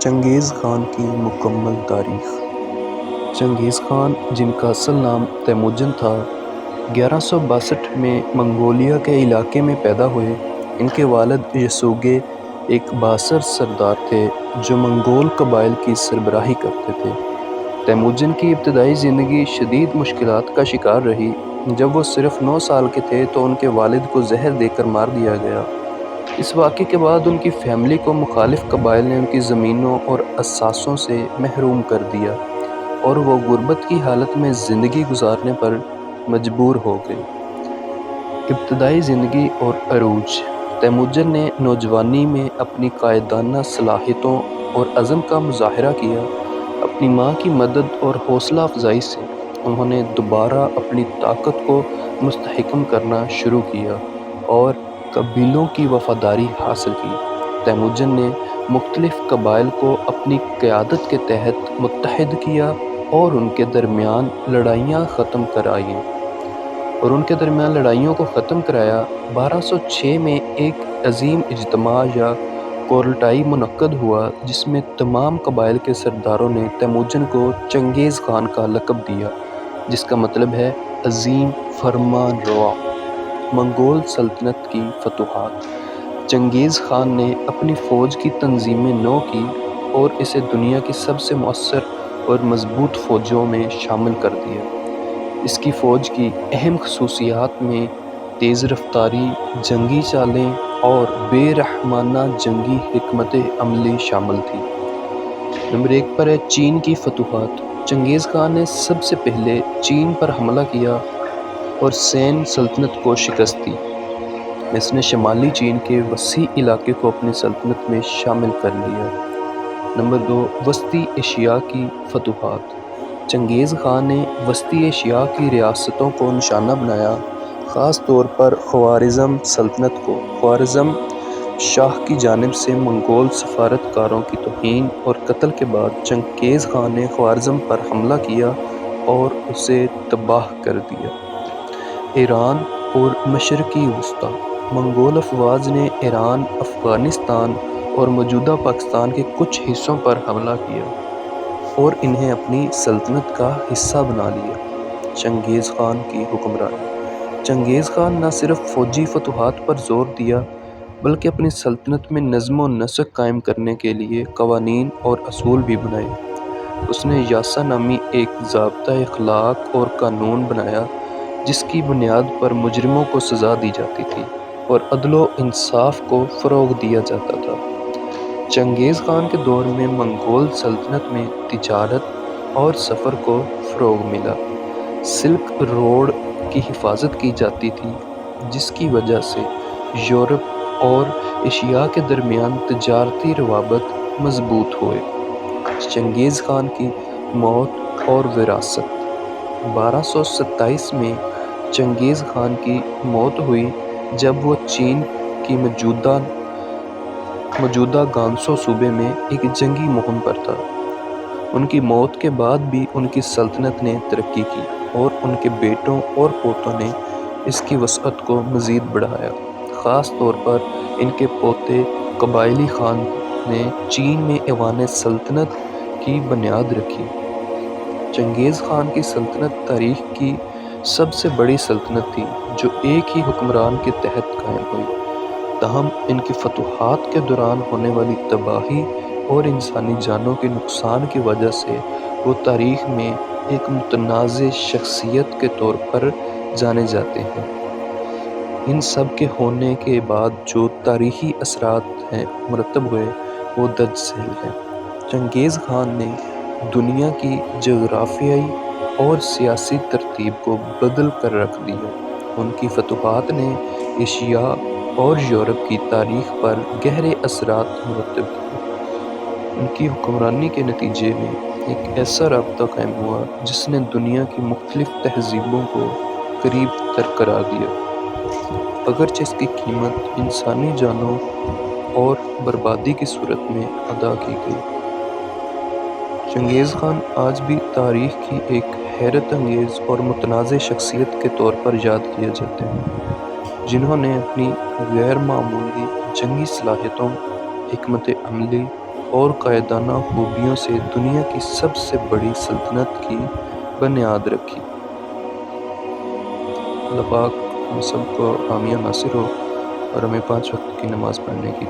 چنگیز خان کی مکمل تاریخ۔ چنگیز خان، جن کا اصل نام تیموجن تھا، 1162 میں منگولیا کے علاقے میں پیدا ہوئے۔ ان کے والد یسوگے ایک بااثر سردار تھے جو منگول قبائل کی سربراہی کرتے تھے۔ تیموجن کی ابتدائی زندگی شدید مشکلات کا شکار رہی۔ جب وہ صرف 9 سال کے تھے تو ان کے والد کو زہر دے کر مار دیا گیا۔ اس واقعے کے بعد ان کی فیملی کو مخالف قبائل نے ان کی زمینوں اور اثاثوں سے محروم کر دیا اور وہ غربت کی حالت میں زندگی گزارنے پر مجبور ہو گئے۔ ابتدائی زندگی اور عروج۔ تیموجن نے نوجوانی میں اپنی قائدانہ صلاحیتوں اور عزم کا مظاہرہ کیا۔ اپنی ماں کی مدد اور حوصلہ افزائی سے انہوں نے دوبارہ اپنی طاقت کو مستحکم کرنا شروع کیا اور قبیلوں کی وفاداری حاصل کی۔ تیموجن نے مختلف قبائل کو اپنی قیادت کے تحت متحد کیا اور ان کے درمیان لڑائیوں کو ختم کرایا۔ 1206 میں ایک عظیم اجتماع یا کورلٹائی منعقد ہوا جس میں تمام قبائل کے سرداروں نے تیموجن کو چنگیز خان کا لقب دیا، جس کا مطلب ہے عظیم فرمان روا۔ منگول سلطنت کی فتوحات۔ چنگیز خان نے اپنی فوج کی تنظیم نو کی اور اسے دنیا کی سب سے مؤثر اور مضبوط فوجوں میں شامل کر دیا۔ اس کی فوج کی اہم خصوصیات میں تیز رفتاری، جنگی چالیں اور بے رحمانہ جنگی حکمت عملی شامل تھی۔ نمبر 1 پر ہے چین کی فتوحات۔ چنگیز خان نے سب سے پہلے چین پر حملہ کیا اور سین سلطنت کو شکست دی۔ اس نے شمالی چین کے وسیع علاقے کو اپنی سلطنت میں شامل کر لیا۔ نمبر 2 وسطی ایشیا کی فتوحات۔ چنگیز خان نے وسطی ایشیا کی ریاستوں کو نشانہ بنایا، خاص طور پر خوارزم سلطنت کو۔ خوارزم شاہ کی جانب سے منگول سفارتکاروں کی توہین اور قتل کے بعد چنگیز خان نے خوارزم پر حملہ کیا اور اسے تباہ کر دیا۔ ایران اور مشرقی وسطی۔ منگول افواج نے ایران، افغانستان اور موجودہ پاکستان کے کچھ حصوں پر حملہ کیا اور انہیں اپنی سلطنت کا حصہ بنا لیا۔ چنگیز خان کی حکمرانی۔ چنگیز خان نہ صرف فوجی فتوحات پر زور دیا بلکہ اپنی سلطنت میں نظم و نسق قائم کرنے کے لیے قوانین اور اصول بھی بنائے۔ اس نے یاسا نامی ایک ضابطۂ اخلاق اور قانون بنایا جس کی بنیاد پر مجرموں کو سزا دی جاتی تھی اور عدل و انصاف کو فروغ دیا جاتا تھا۔ چنگیز خان کے دور میں منگول سلطنت میں تجارت اور سفر کو فروغ ملا۔ سلک روڈ کی حفاظت کی جاتی تھی جس کی وجہ سے یورپ اور ایشیا کے درمیان تجارتی روابط مضبوط ہوئے۔ چنگیز خان کی موت اور وراثت۔ 1227 میں چنگیز خان کی موت ہوئی جب وہ چین کی موجودہ گانسو صوبے میں ایک جنگی مہم پر تھا۔ ان کی موت کے بعد بھی ان کی سلطنت نے ترقی کی اور ان کے بیٹوں اور پوتوں نے اس کی وسعت کو مزید بڑھایا۔ خاص طور پر ان کے پوتے قبائلی خان نے چین میں ایوان سلطنت کی بنیاد رکھی۔ چنگیز خان کی سلطنت تاریخ کی سب سے بڑی سلطنت تھی جو ایک ہی حکمران کے تحت قائم ہوئی۔ تاہم ان کی فتوحات کے دوران ہونے والی تباہی اور انسانی جانوں کے نقصان کی وجہ سے وہ تاریخ میں ایک متنازع شخصیت کے طور پر جانے جاتے ہیں۔ ان سب کے ہونے کے بعد جو تاریخی اثرات مرتب ہوئے وہ درج ذیل ہیں۔ چنگیز خان نے دنیا کی جغرافیائی اور سیاسی ترتیب کو بدل کر رکھ دیا۔ ان کی فتوحات نے ایشیا اور یورپ کی تاریخ پر گہرے اثرات مرتب کیے۔ ان کی حکمرانی کے نتیجے میں ایک ایسا رابطہ قائم ہوا جس نے دنیا کی مختلف تہذیبوں کو قریب تر قرار دیا، اگرچہ اس کی قیمت انسانی جانوں اور بربادی کی صورت میں ادا کی گئی۔ چنگیز خان آج بھی تاریخ کی ایک حیرت انگیز اور متنازع شخصیت کے طور پر یاد کیے جاتے ہیں، جنہوں نے اپنی غیر معمولی جنگی صلاحیتوں، حکمت عملی اور قائدانہ خوبیوں سے دنیا کی سب سے بڑی سلطنت کی بنیاد رکھی۔ اللہ پاک ہم سب کو حامی و ناصر ہو اور ہمیں 5 وقت کی نماز پڑھنے کی